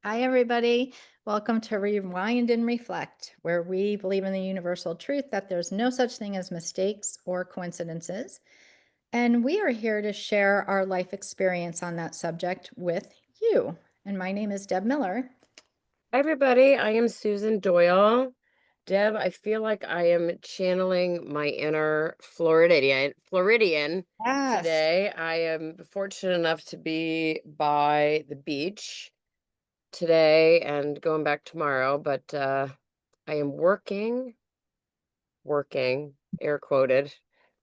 Hi, everybody. Welcome to Rewind and Reflect, where we believe in the universal truth that there's no such thing as mistakes or coincidences. And we are here to share our life experience on that subject with you. And my name is Deb Miller. Hi, everybody. I am Susan Doyle. Deb, I feel like I am channeling my inner Floridian Yes. today. I am fortunate enough to be by the beach today and going back tomorrow, but I am working, air quoted,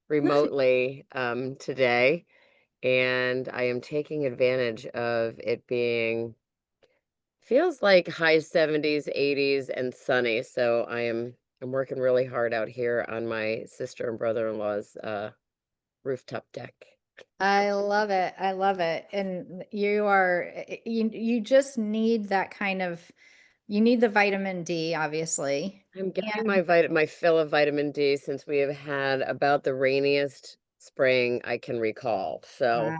remotely today, and I am taking advantage of it being feels like high 70s, 80s, and sunny, so I'm working really hard out here on my sister and brother-in-law's, rooftop deck. I love it. I love it. And you just need that kind of, you need the vitamin D, obviously. I'm getting And my fill of vitamin D since we have had about the rainiest spring I can recall, so, wow.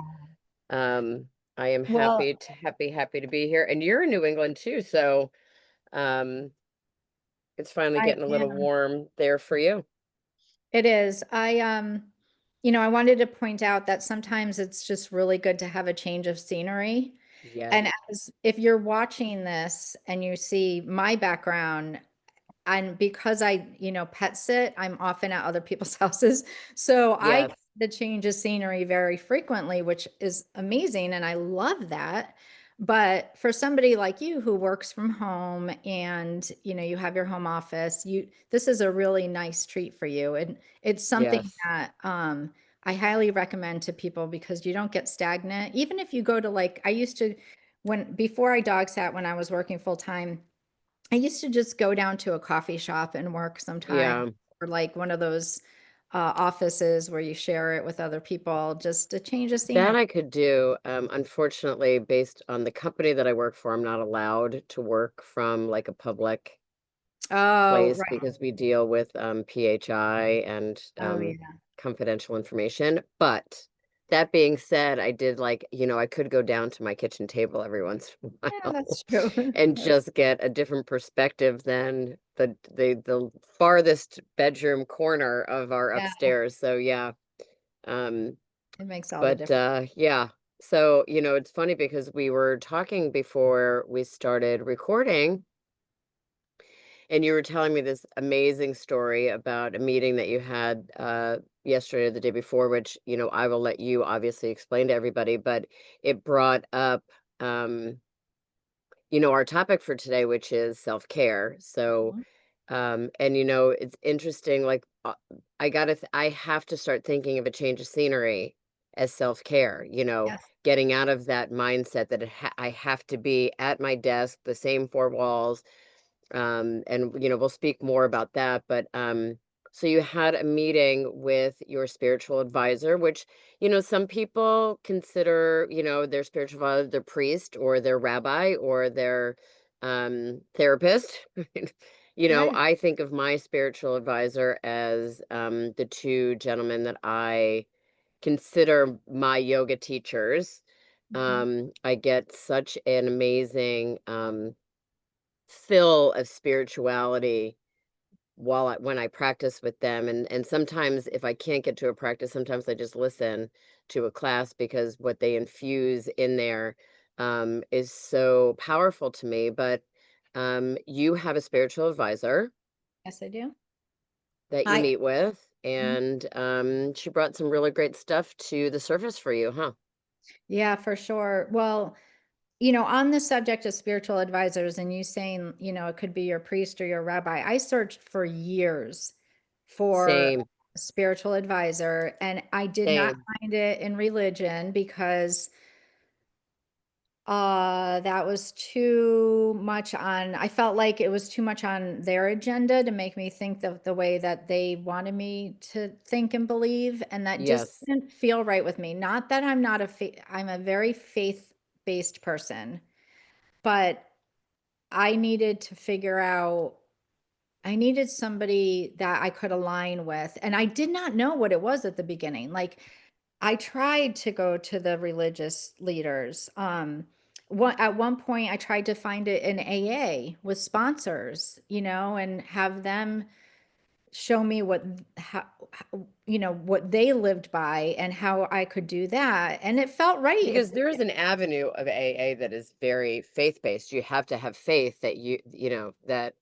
um, I am Well, happy to be here, and you're in New England too, so, um, it's finally I getting a little am. warm there for you. It is. I wanted to point out that sometimes it's just really good to have a change of scenery. Yes. And as if you're watching this and you see my background, and because I pet sit, I'm often at other people's houses. So I get Yes. the change of scenery very frequently, which is amazing. And I love that. But for somebody like you who works from home and you have your home office, this is a really nice treat for you. And it's something Yes. that I highly recommend to people because you don't get stagnant. Even if you go to like I used to when before I dog sat when I was working full time. I used to just go down to a coffee shop and work sometime, Yeah. or like one of those offices where you share it with other people, just to change the scenery. That I could do. Unfortunately, based on the company that I work for, I'm not allowed to work from like a public Oh, place right. because we deal with PHI and Oh, yeah. confidential information. But that being said, I did I could go down to my kitchen table every once in a Yeah, while that's true. and just get a different perspective than the farthest bedroom corner of our Yeah, upstairs. So yeah. Um, it makes all the but, difference. yeah. So, it's funny because we were talking before we started recording, and you were telling me this amazing story about a meeting that you had, yesterday or the day before, which, I will let you obviously explain to everybody, but it brought up, um, our topic for today, which is self-care. So, Mhm. and it's interesting, like, I have to start thinking of a change of scenery as self-care, Yes. getting out of that mindset that I have to be at my desk, the same four walls. And we'll speak more about that. But so you had a meeting with your spiritual advisor, which, some people consider, their spiritual advisor, their priest or their rabbi or their therapist. Right. I think of my spiritual advisor as the two gentlemen that I consider my yoga teachers. Mhm. I get such an amazing fill of spirituality when I practice with them, and sometimes if I can't get to a practice, sometimes I just listen to a class because what they infuse in there, is so powerful to me. But, you have a spiritual advisor Yes, I do. that you I meet with, Mhm. and, she brought some really great stuff to the surface for you, huh? Yeah, for sure. Well, on the subject of spiritual advisors and you saying, it could be your priest or your rabbi, I searched for years for Same, a spiritual advisor and I did not same. find it in religion because that was too much on I felt like it was too much on their agenda to make me think the way that they wanted me to think and believe, and that just Yes. didn't feel right with me. Not that I'm not a I'm a very faith-based person, but I needed to figure out I needed somebody that I could align with, and I did not know what it was at the beginning. Like, I tried to go to the religious leaders. at one point I tried to find it in AA with sponsors, and have them show me what they lived by and how I could do that. And it felt right. Because there is an avenue of AA that is very faith-based. You have to have faith that that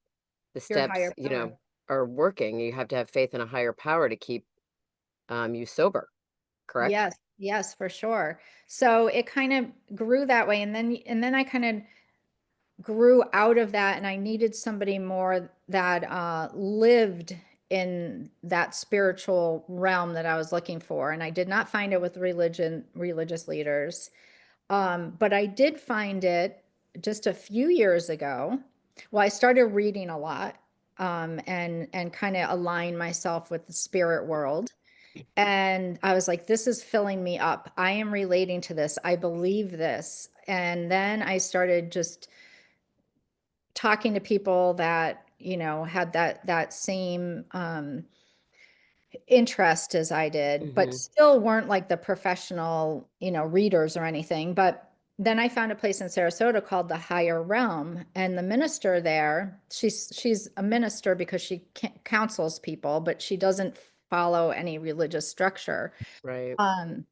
the Your steps, higher power. are working. You have to have faith in a higher power to keep you sober, correct? Yes, yes, for sure. So it kind of grew that way. And then I kind of grew out of that, and I needed somebody more that lived in that spiritual realm that I was looking for. And I did not find it with religious leaders. But I did find it just a few years ago. Well, I started reading a lot, and kind of align myself with the spirit world. And I was like, this is filling me up. I am relating to this. I believe this. And then I started just talking to people that, had that same interest as I did, but Hmm. still weren't like the professional, readers or anything. But then I found a place in Sarasota called the Higher Realm, and the minister there, she's a minister because she counsels people, but she doesn't follow any religious structure. Right. Um,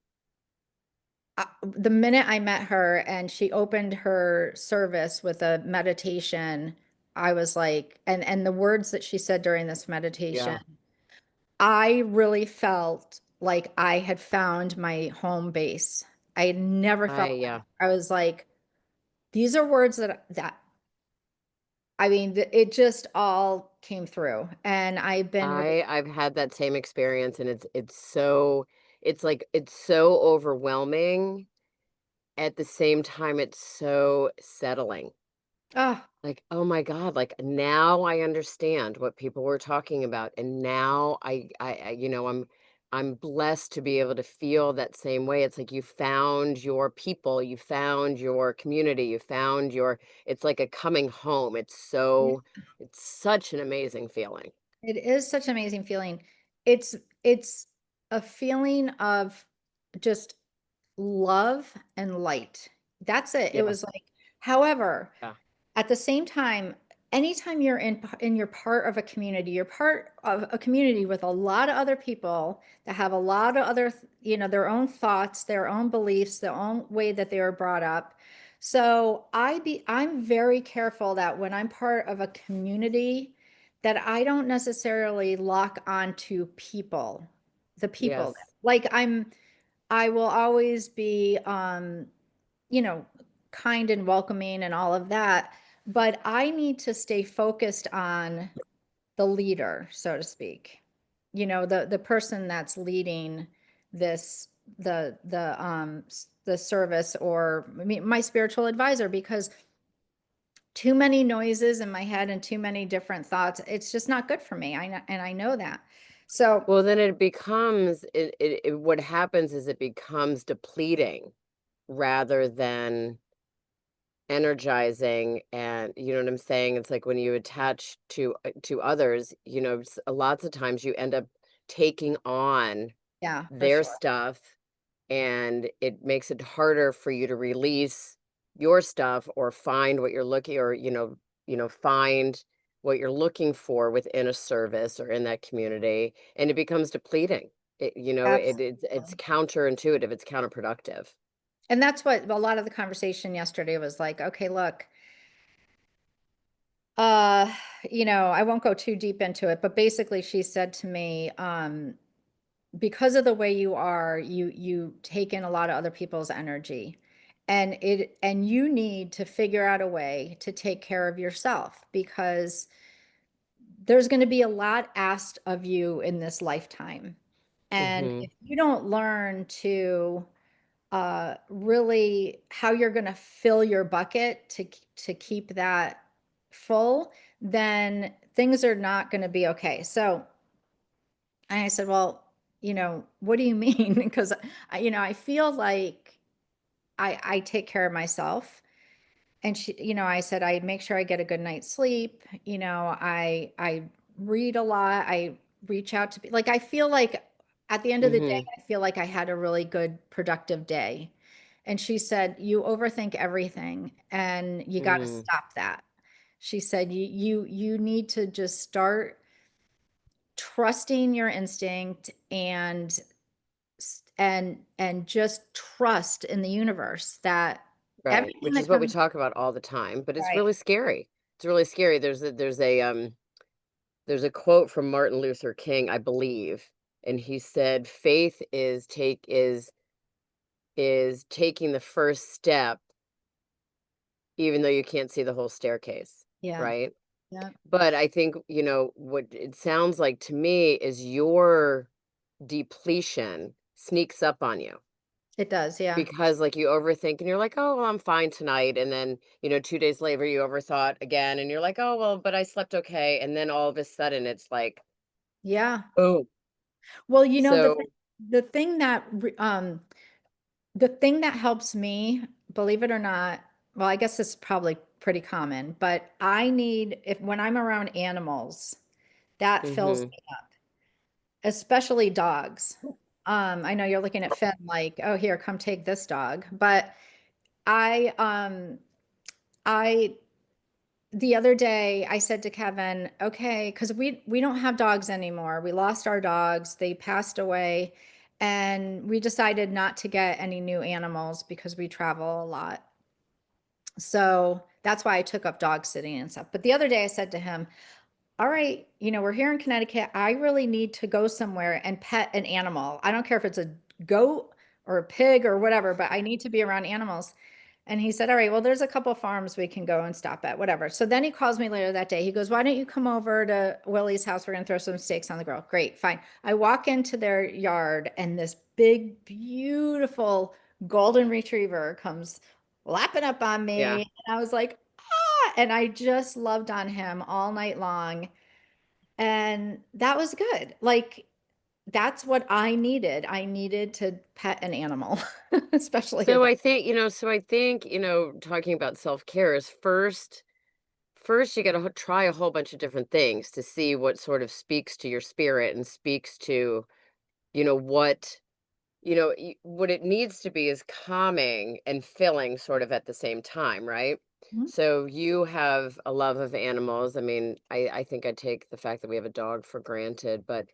the minute I met her and she opened her service with a meditation, I was like, and the words that she said during this meditation, Yeah. I really felt like I had found my home base. I had never felt Yeah. that. I was like, these are words that I mean, it just all came through. And I've been with, I've had that same experience, and it's so overwhelming. At the same time, it's so settling. oh, Like, oh my God, like now I understand what people were talking about. And now I'm blessed to be able to feel that same way. It's like you found your people, you found your community, you found it's like a coming home. It's such an amazing feeling. it is such an amazing feeling. It's a feeling of just love and light. That's it. It Yeah. was like, however, Yeah. at the same time, anytime you're in your part of a community, you're part of a community with a lot of other people that have a lot of other, their own thoughts, their own beliefs, their own way that they were brought up. So I'm very careful that when I'm part of a community, that I don't necessarily lock onto the people. Yes. Like I will always be you know, kind and welcoming and all of that. But I need to stay focused on the leader, so to speak. The person that's leading this, the service, or I mean, my spiritual advisor, because too many noises in my head and too many different thoughts, it's just not good for me. And I know that. So Well, then what happens is it becomes depleting rather than energizing. And you know what I'm saying? It's like when you attach to others, lots of times you end up taking on yeah, for their sure. stuff, and it makes it harder for you to release your stuff or find what you're looking or find what you're looking for within a service or in that community, and it becomes depleting. It's Absolutely. counterintuitive, it's counterproductive. And that's what a lot of the conversation yesterday was like. Okay, look, Uh, I won't go too deep into it, but basically she said to me, because of the way you are, you take in a lot of other people's energy. And you need to figure out a way to take care of yourself, because there's going to be a lot asked of you in this lifetime. And Hmm. if you don't learn to really how you're going to fill your bucket to keep that full, then things are not going to be okay. So I said, well, what do you mean? Because I feel like I take care of myself. And I said, I make sure I get a good night's sleep. I read a lot. I reach out to I feel like at the end of the day, Hmm. I feel like I had a really good productive day. And she said, "You overthink everything and you got to Mm, stop that." She said, You need to just start trusting your instinct and just trust in the universe that right. everything Which that is what we comes talk about all the time, but it's right. really scary. It's really scary. There's a quote from Martin Luther King, I believe, and he said, "Faith is taking the first step even though you can't see the whole staircase." Yeah. Right? Yeah. But I think, what it sounds like to me is your depletion sneaks up on you It does. Yeah. because, like, you overthink and you're like, "Oh, well, I'm fine tonight." And then, 2 days later, you overthought again and you're like, "Oh, well, but I slept okay." And then all of a sudden, it's like, Yeah. boom. Well, So, the thing that the thing that helps me, believe it or not, well, I guess this is probably pretty common, but I need if when I'm around animals, that fills mhm. me up, especially dogs. I know you're looking at Finn like, oh, here, come take this dog. But I, I, the other day I said to Kevin, okay, because we don't have dogs anymore. We lost our dogs. They passed away. And we decided not to get any new animals because we travel a lot. So that's why I took up dog sitting and stuff. But the other day I said to him, all right, we're here in Connecticut. I really need to go somewhere and pet an animal. I don't care if it's a goat or a pig or whatever, but I need to be around animals. And he said, all right, well, there's a couple farms we can go and stop at, whatever. So then he calls me later that day. He goes, why don't you come over to Willie's house? We're going to throw some steaks on the grill. Great, fine. I walk into their yard and this big, beautiful golden retriever comes lapping up on Yeah. me. And I was like, ah, and I just loved on him all night long. And that was good. Like, that's what I needed. I needed to pet an animal, especially a So dog. I think, talking about self-care is first you gotta try a whole bunch of different things to see what sort of speaks to your spirit and speaks to, what what it needs to be is calming and filling sort of at the same time, right? Mhm. So you have a love of animals. I mean, I think I take the fact that we have a dog for granted, but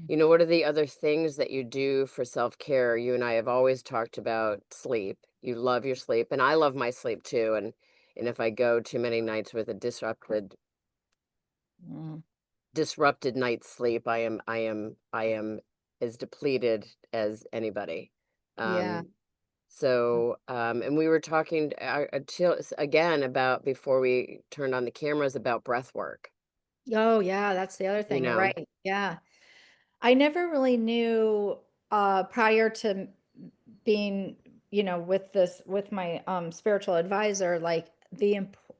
what are the other things that you do for self-care? You and I have always talked about sleep. You love your sleep, and I love my sleep too. And if I go too many nights with a Mm. disrupted night's sleep, I am as depleted as anybody. Yeah. Um, and we were talking again about before we turned on the cameras about breath work, Oh, yeah, that's the other you thing. You're know? right. Yeah. I never really knew prior to being, with my spiritual advisor, like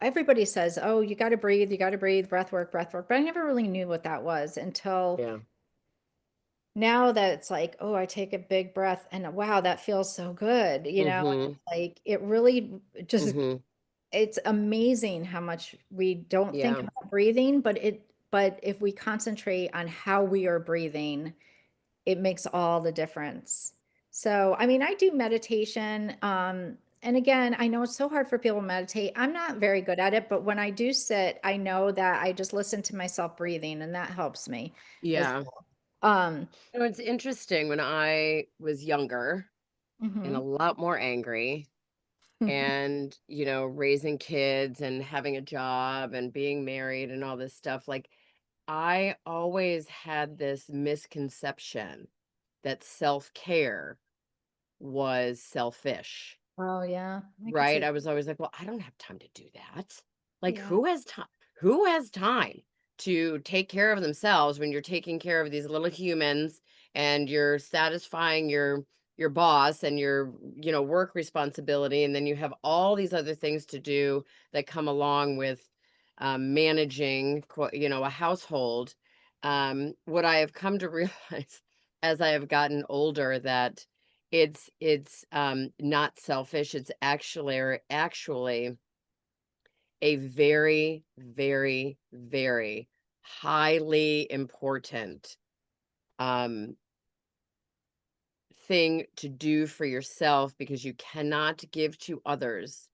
everybody says, "Oh, you got to breathe, breath work." But I never really knew what that was until Yeah. now that it's like, oh, I take a big breath and wow, that feels so good. Mm-hmm. Like it really just Mm-hmm. it's amazing how much we don't think Yeah. about breathing, but if we concentrate on how we are breathing, it makes all the difference. So, I mean, I do meditation. And again, I know it's so hard for people to meditate. I'm not very good at it, but when I do sit, I know that I just listen to myself breathing and that helps me as Yeah. um It's interesting when I was younger and a mhm. lot more angry and, raising kids and having a job and being married and all this stuff. Like, I always had this misconception that self-care was selfish, Oh yeah, I could right? see. I was always like, well, I don't have time to do that. Like, Yeah. who has time to take care of themselves when you're taking care of these little humans and you're satisfying your boss and your, work responsibility, and then you have all these other things to do that come along with managing, a household. What I have come to realize as I have gotten older that it's not selfish. It's actually a very, very, very highly important um thing to do for yourself because you cannot give to others.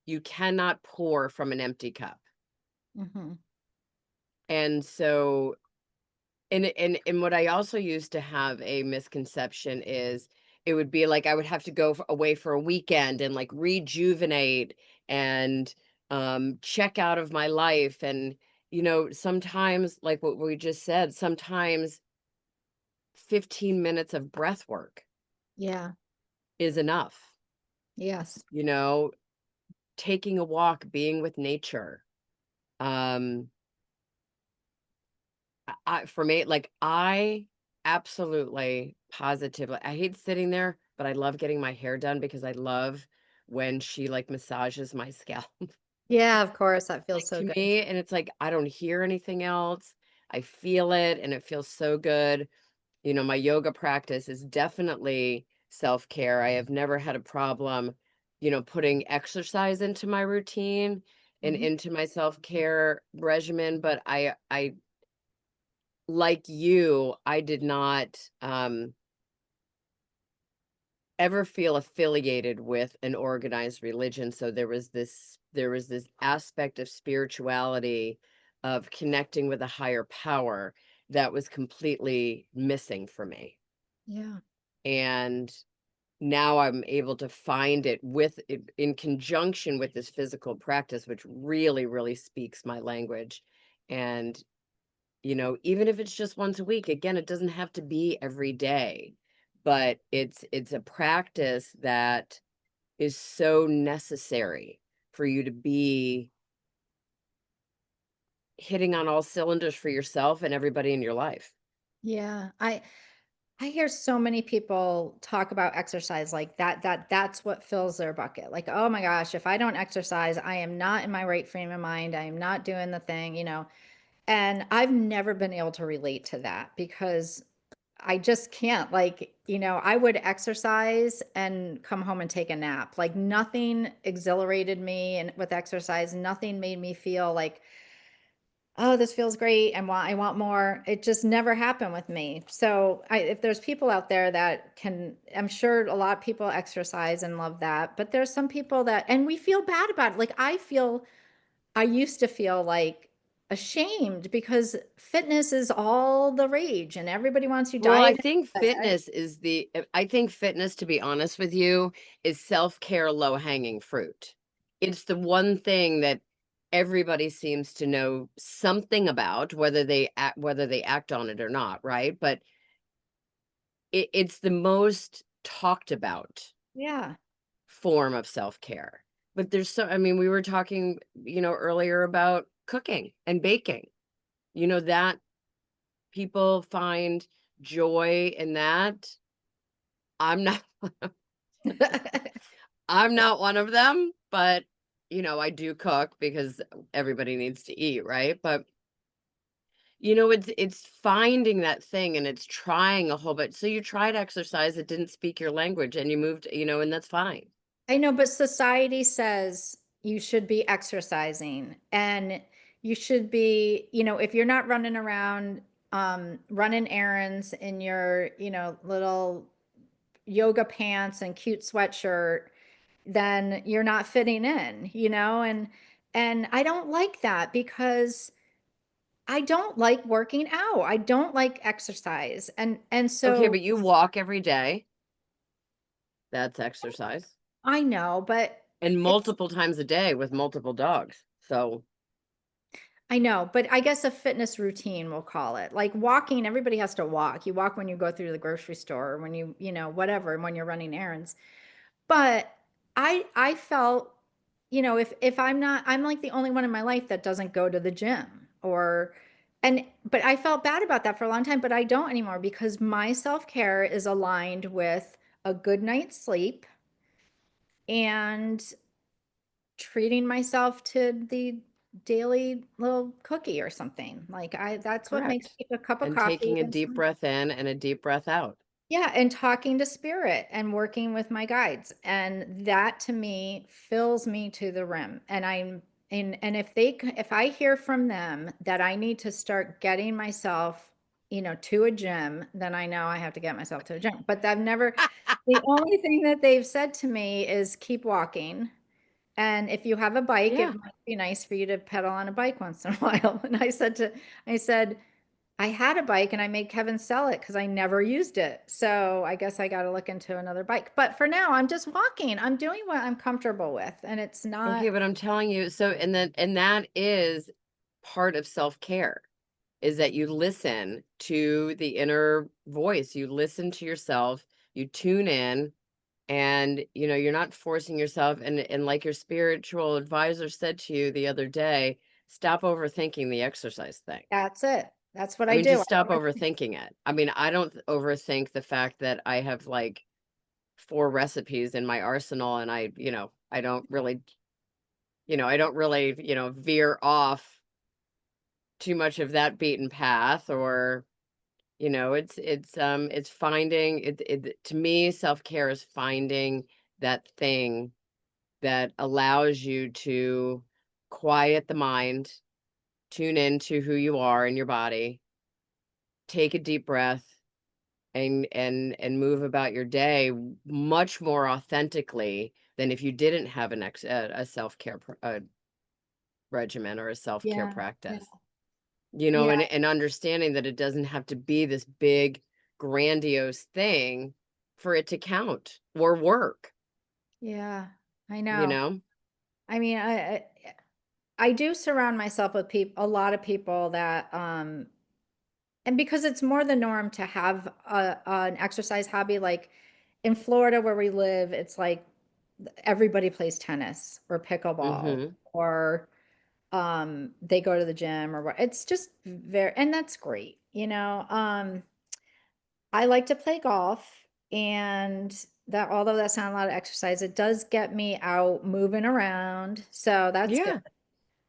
You cannot pour from an empty cup. Mhm. And so and what I also used to have a misconception is it would be like I would have to go away for a weekend and like rejuvenate and check out of my life. And sometimes, like what we just said, sometimes 15 minutes of breath work Yeah. is enough. Yes. You know, taking a walk, being with nature. Um for me, like, I absolutely, positively I hate sitting there, but I love getting my hair done because I love when she, like, massages my scalp. Yeah, of course, that Like, feels so to good. me, and it's like, I don't hear anything else. I feel it, and it feels so good. My yoga practice is definitely self-care. I have never had a problem, putting exercise into my routine and Mhm. into my self-care regimen, but I like you, I did not, ever feel affiliated with an organized religion, so there was this aspect of spirituality, of connecting with a higher power that was completely missing for me, Yeah. and now I'm able to find it in conjunction with this physical practice, which really, really speaks my language, and even if it's just once a week, again, it doesn't have to be every day, but it's a practice that is so necessary for you to be hitting on all cylinders for yourself and everybody in your life. Yeah. I hear so many people talk about exercise like that's what fills their bucket. Like, "Oh my gosh, if I don't exercise, I am not in my right frame of mind. I am not doing the thing." And I've never been able to relate to that because I just can't. I would exercise and come home and take a nap. Like nothing exhilarated me and with exercise, nothing made me feel like, "Oh, this feels great and I want more." It just never happened with me. So, if there's people out there that can, I'm sure a lot of people exercise and love that, but there's some people that, and we feel bad about it. Like I used to feel like ashamed because fitness is all the rage and everybody wants you Well, I dieting. think I fitness I think fitness, to be honest with you, is self-care low-hanging fruit. It's the one thing that everybody seems to know something about, whether they act on it or not, right? But it's the most talked about Yeah. form of self-care. But I mean, we were talking, earlier about cooking and baking. That people find joy in that. I'm not I'm not one of them, but I do cook because everybody needs to eat, right? But it's finding that thing, and it's trying a whole bit. So you tried exercise, it didn't speak your language, and you moved, and that's fine. I know, but society says you should be exercising and you should be, if you're not running around running errands in your, little yoga pants and cute sweatshirt, then you're not fitting in. And I don't like that because I don't like working out. I don't like exercise. And Okay, so but you walk every day. That's exercise. I know, but And it's multiple times a day with multiple dogs. So, I know, but I guess a fitness routine, we'll call it. Like walking, everybody has to walk. You walk when you go through the grocery store, or when whatever, and when you're running errands. But I felt, if I'm like the only one in my life that doesn't go to the gym or but I felt bad about that for a long time, but I don't anymore because my self-care is aligned with a good night's sleep and treating myself to the daily little cookie or something. Like that's what makes correct. me a cup of And coffee taking a and deep some, breath in and a deep breath out. yeah, and talking to spirit and working with my guides. And that to me fills me to the rim. And if I hear from them that I need to start getting myself to a gym, then I know I have to get myself to a gym. But I've never, the only thing that they've said to me is keep walking. And if you have a bike, it Yeah. might be nice for you to pedal on a bike once in a while. And I said, I had a bike and I made Kevin sell it because I never used it. So I guess I got to look into another bike. But for now, I'm just walking. I'm doing what I'm comfortable with. And it's Okay, not, but I'm telling you, so and that is part of self-care, is that you listen to the inner voice. You listen to yourself, you tune in, and you're not forcing yourself, and like your spiritual advisor said to you the other day, stop overthinking the exercise thing. that's it. That's what I I mean, do. just stop overthinking it. I mean, I don't overthink the fact that I have like four recipes in my arsenal, and I don't really, veer off too much of that beaten path. Or it's finding it to me. Self-care is finding that thing that allows you to quiet the mind, tune into who you are in your body, take a deep breath, and move about your day much more authentically than if you didn't have a self-care regimen or a self-care Yeah. Yeah. practice. Yeah. And understanding that it doesn't have to be this big grandiose thing for it to count or work, Yeah. I you know. know? I mean, I do surround myself with people, a lot of people that, and because it's more the norm to have an exercise hobby, like in Florida where we live, it's like everybody plays tennis or pickleball Mhm. or they go to the gym or what. It's just very, and that's great. I like to play golf and that, although that's not a lot of exercise, it does get me out moving around. So that's good. Yeah.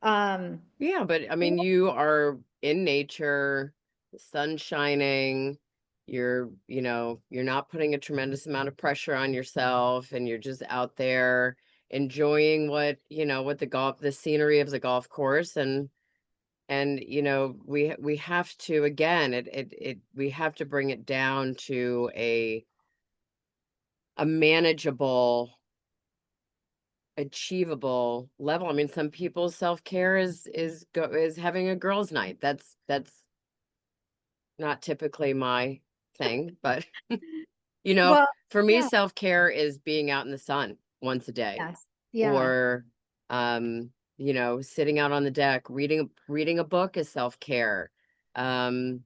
Um, Yeah, but I mean, you are in nature, the sun's shining, you're not putting a tremendous amount of pressure on yourself, and you're just out there enjoying what the scenery of the golf course. And we have to, again, we have to bring it down to a manageable, achievable level. I mean, some people's self-care is having a girls' night. That's not typically my thing, but you know, well, for me, yeah, self-care is being out in the sun once a day, yes, yeah, or sitting out on the deck, reading a book is self-care. Um,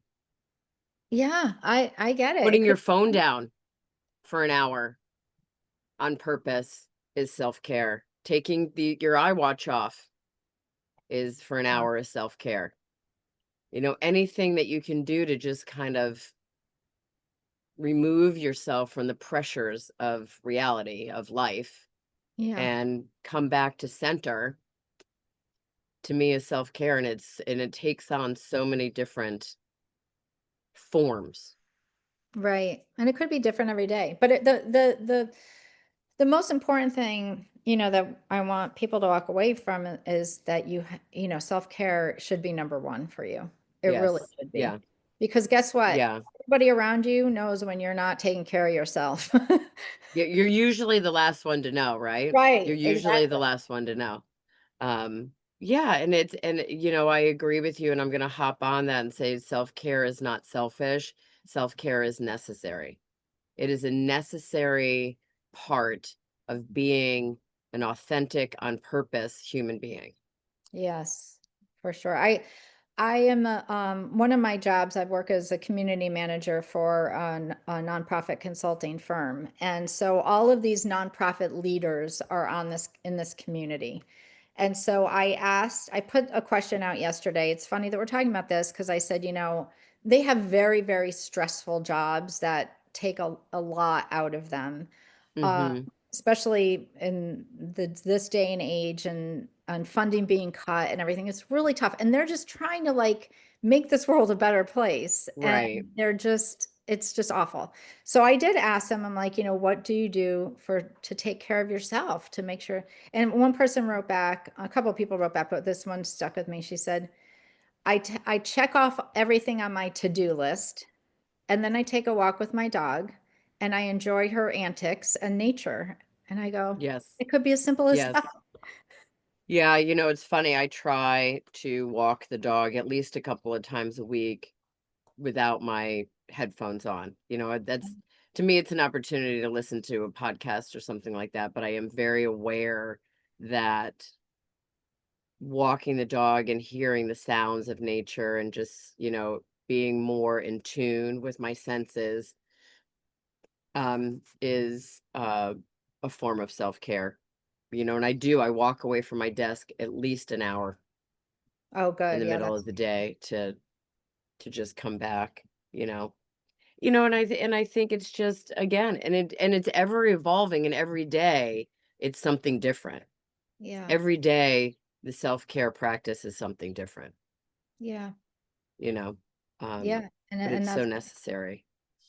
yeah. I get it. It Putting could, your phone down for an hour on purpose is self-care. Taking your iWatch off is for an yeah, hour is self-care. Anything that you can do to just kind of remove yourself from the pressures of reality, of life, yeah, and come back to center, to me, is self-care. And it takes on so many different forms. right. And it could be different every day. But the most important thing, that I want people to walk away from is that self-care should be number one for you. It really Yes. should be. Yeah. Because guess what? Yeah. Everybody around you knows when you're not taking care of yourself. You're usually the last one to know, right? You're Right, usually the exactly. last one to know. Yeah, I agree with you, and I'm gonna hop on that and say self-care is not selfish. Self-care is necessary. It is a necessary part of being an authentic, on purpose human being. Yes, for sure. I am one of my jobs. I work as a community manager for a nonprofit consulting firm, and so all of these nonprofit leaders are on this in this community. And so I put a question out yesterday. It's funny that we're talking about this because I said, they have very, very stressful jobs that take a lot out of them, uh, Mhm. especially in this day and age and funding being cut and everything. It's really tough. And they're just trying to like make this world a better place. And Right. it's just awful. So I did ask them, I'm like, what do you do to take care of yourself to make sure? And one person wrote back, a couple of people wrote back, but this one stuck with me. She said, I check off everything on my to-do list, and then I take a walk with my dog, and I enjoy her antics and nature, and I go, Yes. "It could be as simple as that." Yes. Yeah, it's funny. I try to walk the dog at least a couple of times a week without my headphones on. That's to me, it's an opportunity to listen to a podcast or something like that. But I am very aware that walking the dog and hearing the sounds of nature and just, being more in tune with my senses is a form of self-care. And I walk away from my desk at least an hour Oh, in good, the yeah, middle that's of the day to just come back, you know. And I think it's just, again, and it's ever evolving, and every day it's something different. yeah, Every day the self-care practice is something different, yeah, you know. Um yeah, but and it's so that's necessary,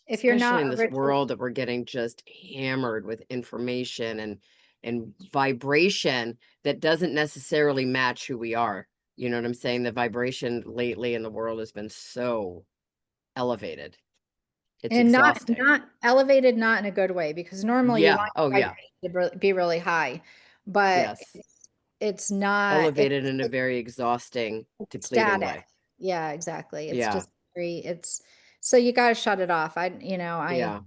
if you're especially not in a this ritual. world that we're getting just hammered with information and vibration that doesn't necessarily match who we are. You know what I'm saying? The vibration lately in the world has been so elevated. It's And not exhausting. not elevated, not in a good way, because normally you Yeah. want Oh, your yeah. vibration to be really high, but Yes. it's not, Elevated in a very exhausting, it's depleting static. way. Yeah, exactly. It's Yeah. just it's so you gotta shut it off. Yeah.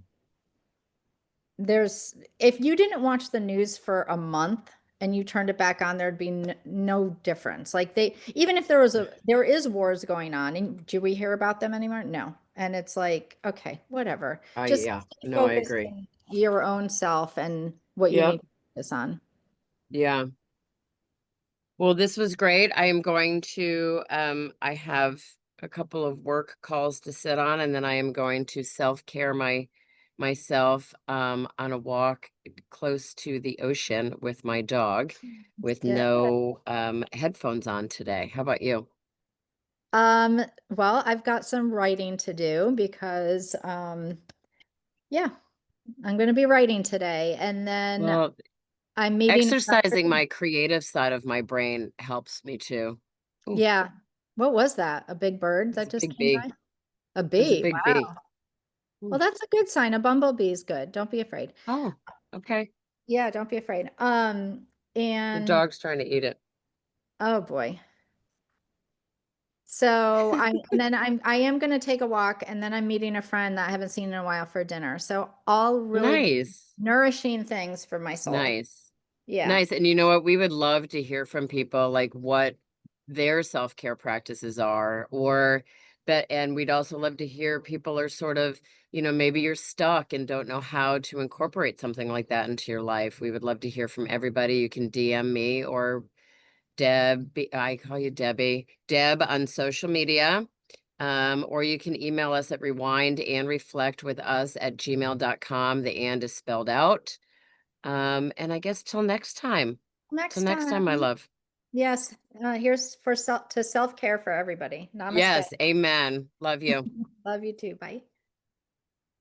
There's if you didn't watch the news for a month and you turned it back on, there'd be no difference. Like even if there is wars going on, and do we hear about them anymore? No. And it's like, okay, whatever. Just Yeah. stay No, I focused agree. on your own self and what you need Yep. to focus on. Yeah. Well, this was great. I am going to, I have a couple of work calls to sit on, and then I am going to self-care myself on a walk close to the ocean with my dog It's with good. no headphones on today. How about you? Well, I've got some writing to do because yeah, I'm going to be writing today, and then Well, I'm meeting exercising my creative side of my brain helps me too. Ooh, Yeah. What was that? A big bird it's that a just big came bee. by? A There's a bee. big bee. Wow. Well, Ooh. that's a good sign. A bumblebee is good. Don't be afraid. Oh, okay. Yeah, don't be afraid. The And dog's trying to eat it. oh boy. So I am going to take a walk, and then I'm meeting a friend that I haven't seen in a while for dinner. So all really Nice. nourishing things for my soul. Nice. Yeah. Nice. And you know what? We would love to hear from people, like what their self-care practices are, or that, and we'd also love to hear people are sort of, maybe you're stuck and don't know how to incorporate something like that into your life. We would love to hear from everybody. You can DM me or Deb, I call you Debbie, Deb on social media. Or you can email us at rewind and reflect with us at gmail.com. The and is spelled out. And I guess till next time. Till Next next time, my time. love. Yes. Here's for self-care for everybody. Namaste. Yes, amen. Love you. Love you too. Bye.